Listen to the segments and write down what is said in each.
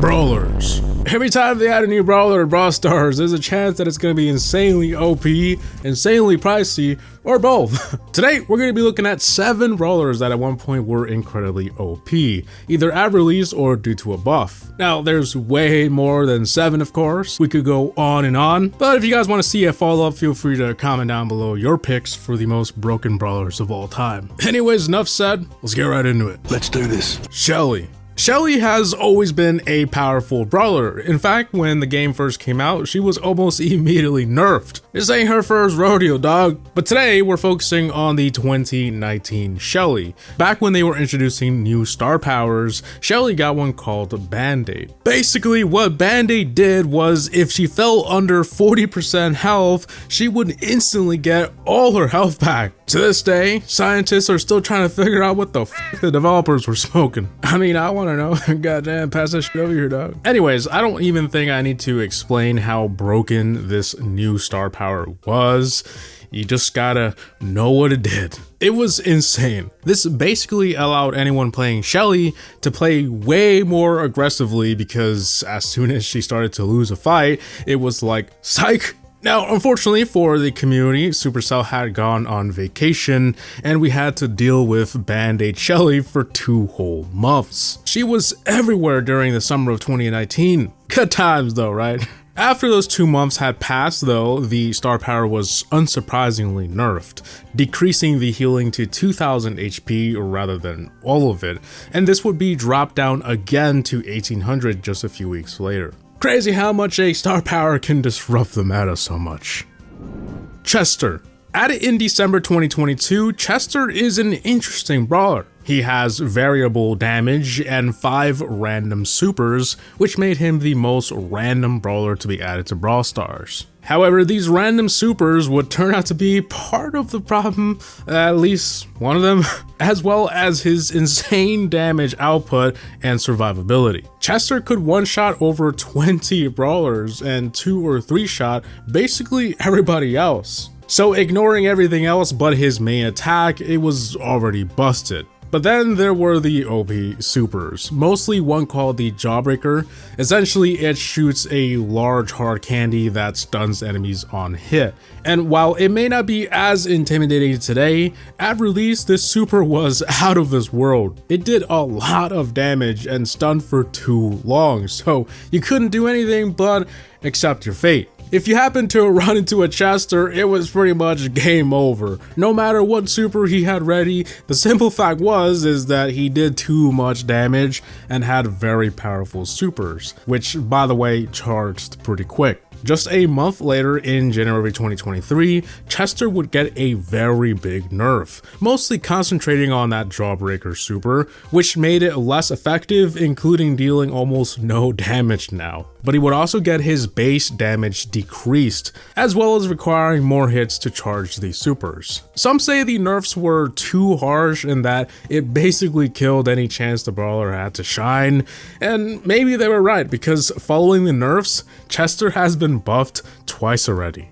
Brawlers. Every time they add a new brawler in Brawl Stars, there's a chance that it's going to be insanely OP, insanely pricey, or both. Today, we're going to be looking at 7 brawlers that at one point were incredibly OP, either at release or due to a buff. Now, there's way more than 7, of course. We could go on and on, but if you guys want to see a follow-up, feel free to comment down below your picks for the most broken brawlers of all time. Anyways, enough said, let's get right into it. Let's do this. Shelly. Shelly has always been a powerful brawler. In fact, when the game first came out, she was almost immediately nerfed. This ain't her first rodeo, dog. But today, we're focusing on the 2019 Shelly. Back when they were introducing new star powers, Shelly got one called Band-Aid. Basically, what Band-Aid did was if she fell under 40% health, she would instantly get all her health back. To this day, scientists are still trying to figure out what the f the developers were smoking. I mean, I want to know. Goddamn, pass that shit over here, dog. Anyways, I don't even think I need to explain how broken this new star power was. You just gotta know what it did. It was insane. This basically allowed anyone playing Shelly to play way more aggressively because as soon as she started to lose a fight, it was like, psych! Now, unfortunately for the community, Supercell had gone on vacation and we had to deal with Band-Aid Shelly for 2 whole months. She was everywhere during the summer of 2019. Good times though, right? After those 2 months had passed though, the star power was unsurprisingly nerfed, decreasing the healing to 2000 HP rather than all of it, and this would be dropped down again to 1800 just a few weeks later. Crazy how much a star power can disrupt the meta so much. Chester. Added in December 2022, Chester is an interesting brawler. He has variable damage and 5 random supers, which made him the most random brawler to be added to Brawl Stars. However, these random supers would turn out to be part of the problem, at least one of them, as well as his insane damage output and survivability. Chester could one-shot over 20 brawlers and 2 or 3-shot basically everybody else. So ignoring everything else but his main attack, it was already busted. But then there were the OP supers, mostly one called the Jawbreaker. Essentially, it shoots a large hard candy that stuns enemies on hit. And while it may not be as intimidating today, at release this super was out of this world. It did a lot of damage and stunned for too long, so you couldn't do anything but accept your fate. If you happened to run into a Chester, it was pretty much game over. No matter what super he had ready, the simple fact is that he did too much damage and had very powerful supers, which by the way charged pretty quick. Just a month later in January 2023, Chester would get a very big nerf, mostly concentrating on that Jawbreaker super, which made it less effective, including dealing almost no damage now. But he would also get his base damage decreased, as well as requiring more hits to charge the supers. Some say the nerfs were too harsh in that it basically killed any chance the brawler had to shine, and maybe they were right because following the nerfs, Chester has been buffed twice already.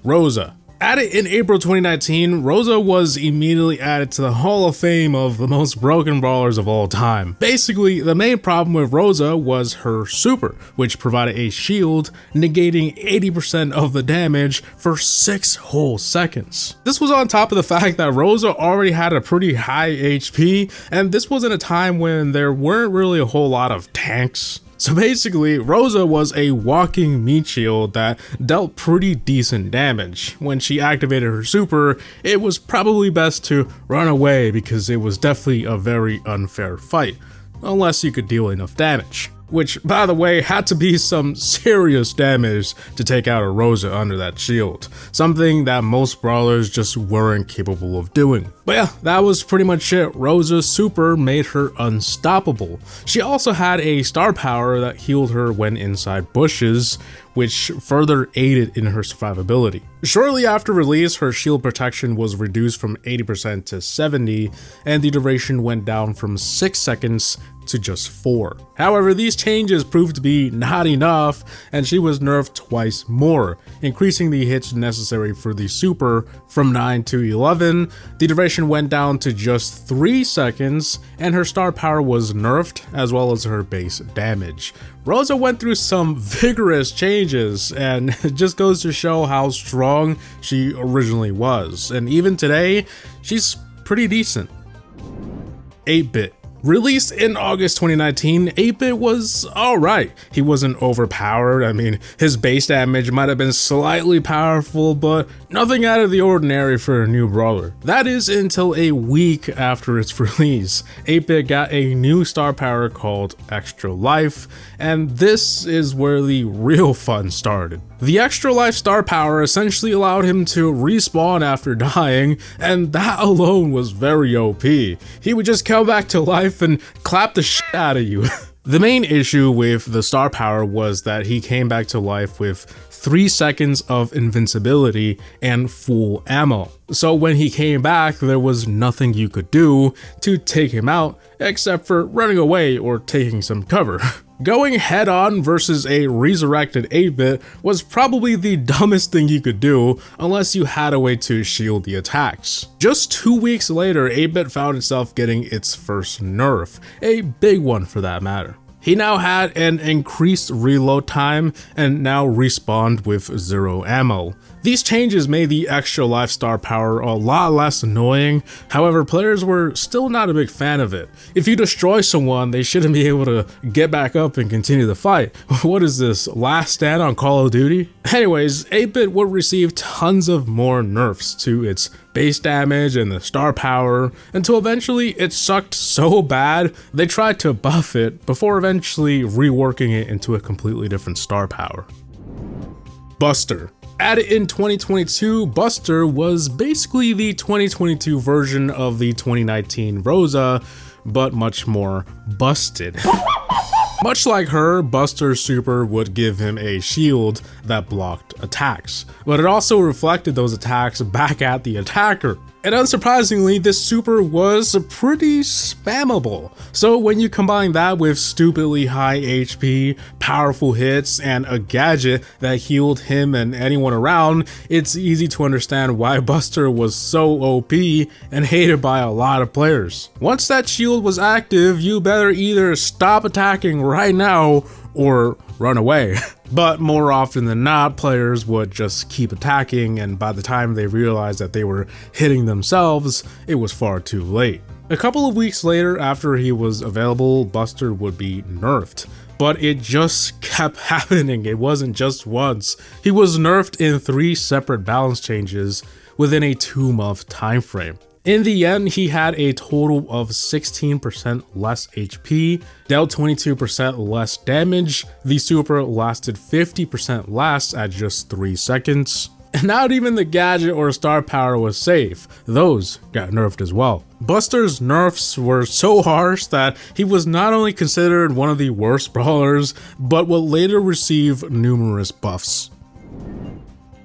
Rosa. Added in April 2019, Rosa was immediately added to the Hall of Fame of the most broken brawlers of all time. Basically, the main problem with Rosa was her super, which provided a shield, negating 80% of the damage for 6 whole seconds. This was on top of the fact that Rosa already had a pretty high HP, and this was in a time when there weren't really a whole lot of tanks. So basically, Rosa was a walking meat shield that dealt pretty decent damage. When she activated her super, it was probably best to run away because it was definitely a very unfair fight, unless you could deal enough damage. Which, by the way, had to be some serious damage to take out a Rosa under that shield, something that most brawlers just weren't capable of doing. But yeah, that was pretty much it. Rosa's super made her unstoppable. She also had a star power that healed her when inside bushes, which further aided in her survivability. Shortly after release, her shield protection was reduced from 80% to 70%, and the duration went down from 6 seconds to just 4. However, these changes proved to be not enough, and she was nerfed twice more, increasing the hits necessary for the super from 9 to 11. The duration went down to just 3 seconds, and her star power was nerfed, as well as her base damage. Rosa went through some vigorous changes, and it just goes to show how strong she originally was, and even today, she's pretty decent. 8-Bit. Released in August 2019, 8-Bit was alright. He wasn't overpowered. I mean, his base damage might have been slightly powerful, but nothing out of the ordinary for a new brawler. That is until a week after its release. 8-Bit got a new star power called Extra Life, and this is where the real fun started. The Extra Life star power essentially allowed him to respawn after dying, and that alone was very OP. He would just come back to life and clap the shit out of you. The main issue with the star power was that he came back to life with 3 seconds of invincibility and full ammo. So when he came back, there was nothing you could do to take him out except for running away or taking some cover. Going head on versus a resurrected 8-Bit was probably the dumbest thing you could do unless you had a way to shield the attacks. Just 2 weeks later, 8-Bit found itself getting its first nerf, a big one for that matter. He now had an increased reload time and now respawned with 0 ammo. These changes made the Extra Life star power a lot less annoying, however players were still not a big fan of it. If you destroy someone, they shouldn't be able to get back up and continue the fight. What is this, Last Stand on Call of Duty? Anyways, 8-Bit would receive tons of more nerfs to its base damage and the star power, until eventually it sucked so bad they tried to buff it before eventually reworking it into a completely different star power. Buster. Added in 2022, Buster was basically the 2022 version of the 2019 Rosa, but much more busted. Much like her, Buster's super would give him a shield that blocked attacks, but it also reflected those attacks back at the attacker. And unsurprisingly, this super was pretty spammable. So when you combine that with stupidly high HP, powerful hits, and a gadget that healed him and anyone around, it's easy to understand why Buster was so OP and hated by a lot of players. Once that shield was active, you better either stop attacking right now or run away. But more often than not, players would just keep attacking, and by the time they realized that they were hitting themselves, it was far too late. A couple of weeks later, after he was available, Buster would be nerfed. But it just kept happening. It wasn't just once. He was nerfed in 3 separate balance changes within a 2-month time frame. In the end, he had a total of 16% less HP, dealt 22% less damage, the super lasted 50% less at just 3 seconds, and not even the gadget or star power was safe. Those got nerfed as well. Buster's nerfs were so harsh that he was not only considered one of the worst brawlers, but would later receive numerous buffs.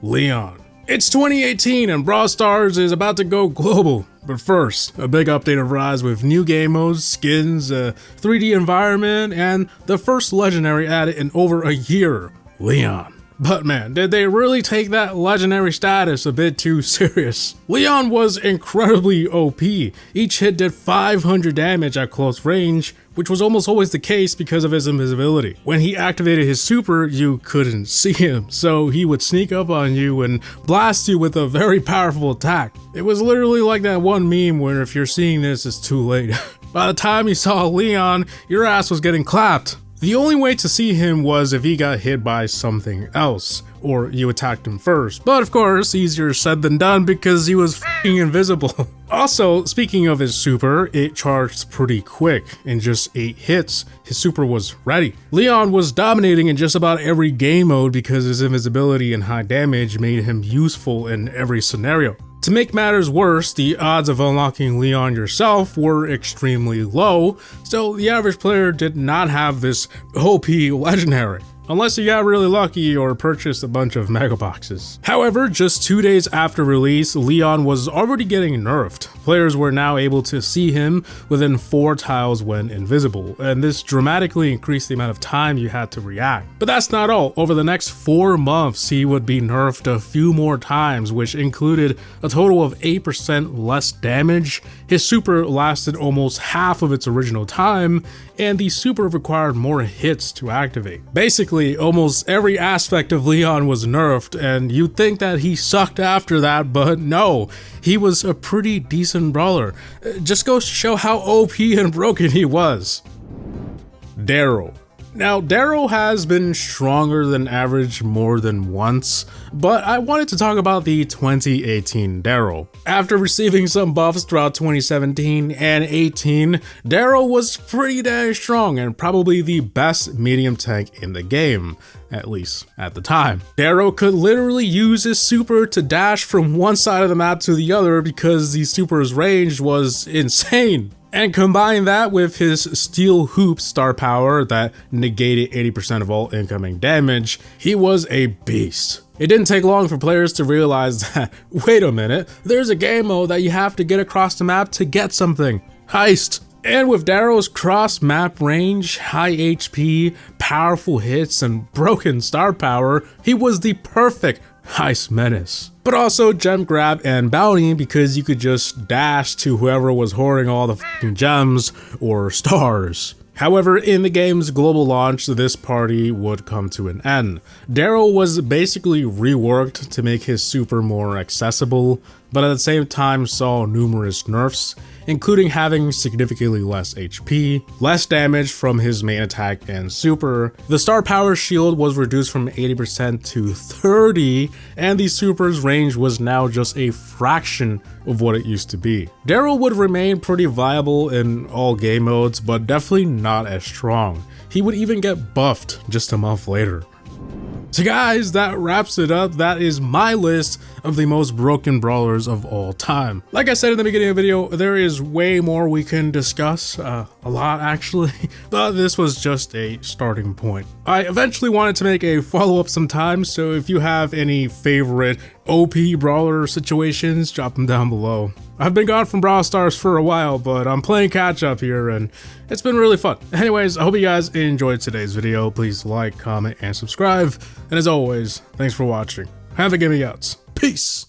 Leon. It's 2018 and Brawl Stars is about to go global. But first, a big update of Rise with new game modes, skins, a 3D environment, and the first legendary added in over a year, Leon. But man, did they really take that legendary status a bit too serious? Leon was incredibly OP. Each hit did 500 damage at close range, which was almost always the case because of his invisibility. When he activated his super, you couldn't see him, so he would sneak up on you and blast you with a very powerful attack. It was literally like that one meme where if you're seeing this, it's too late. By the time you saw Leon, your ass was getting clapped. The only way to see him was if he got hit by something else, or you attacked him first. But of course, easier said than done because he was f***ing invisible. Also, speaking of his super, it charged pretty quick. In just 8 hits, his super was ready. Leon was dominating in just about every game mode because his invisibility and high damage made him useful in every scenario. To make matters worse, the odds of unlocking Leon yourself were extremely low, so the average player did not have this OP legendary. unless you got really lucky or purchased a bunch of mega boxes. However, just 2 days after release, Leon was already getting nerfed. Players were now able to see him within 4 tiles when invisible, and this dramatically increased the amount of time you had to react. But that's not all. Over the next 4 months, he would be nerfed a few more times, which included a total of 8% less damage. His super lasted almost half of its original time, and the super required more hits to activate. Basically, almost every aspect of Leon was nerfed, and you'd think that he sucked after that, but no, he was a pretty decent brawler. Just goes to show how OP and broken he was. Darryl. Now, Darryl has been stronger than average more than once, but I wanted to talk about the 2018 Darryl. After receiving some buffs throughout 2017 and 18, Darryl was pretty dang strong and probably the best medium tank in the game, at least at the time. Darryl could literally use his super to dash from one side of the map to the other because the super's range was insane. And combine that with his steel hoop star power that negated 80% of all incoming damage, he was a beast. It didn't take long for players to realize that, wait a minute, there's a game mode that you have to get across the map to get something. Heist. And with Darryl's cross map range, high HP, powerful hits, and broken star power, he was the perfect heist menace. But also gem grab and bounty because you could just dash to whoever was hoarding all the f***ing gems or stars. However, in the game's global launch, this party would come to an end. Darryl was basically reworked to make his super more accessible, but at the same time saw numerous nerfs, including having significantly less HP, less damage from his main attack and super. The star power shield was reduced from 80% to 30, and the super's range was now just a fraction of what it used to be. Darryl would remain pretty viable in all game modes, but definitely not as strong. He would even get buffed just a month later. So guys, that wraps it up. That is my list of the most broken brawlers of all time. Like I said in the beginning of the video, there is way more we can discuss, a lot actually, but this was just a starting point. I eventually wanted to make a follow-up sometime, so if you have any favorite OP brawler situations, drop them down below. I've been gone from Brawl Stars for a while, but I'm playing catch up here and it's been really fun. Anyways, I hope you guys enjoyed today's video. Please like, comment, and subscribe. And as always, thanks for watching. Havoc Gaming outs. Peace.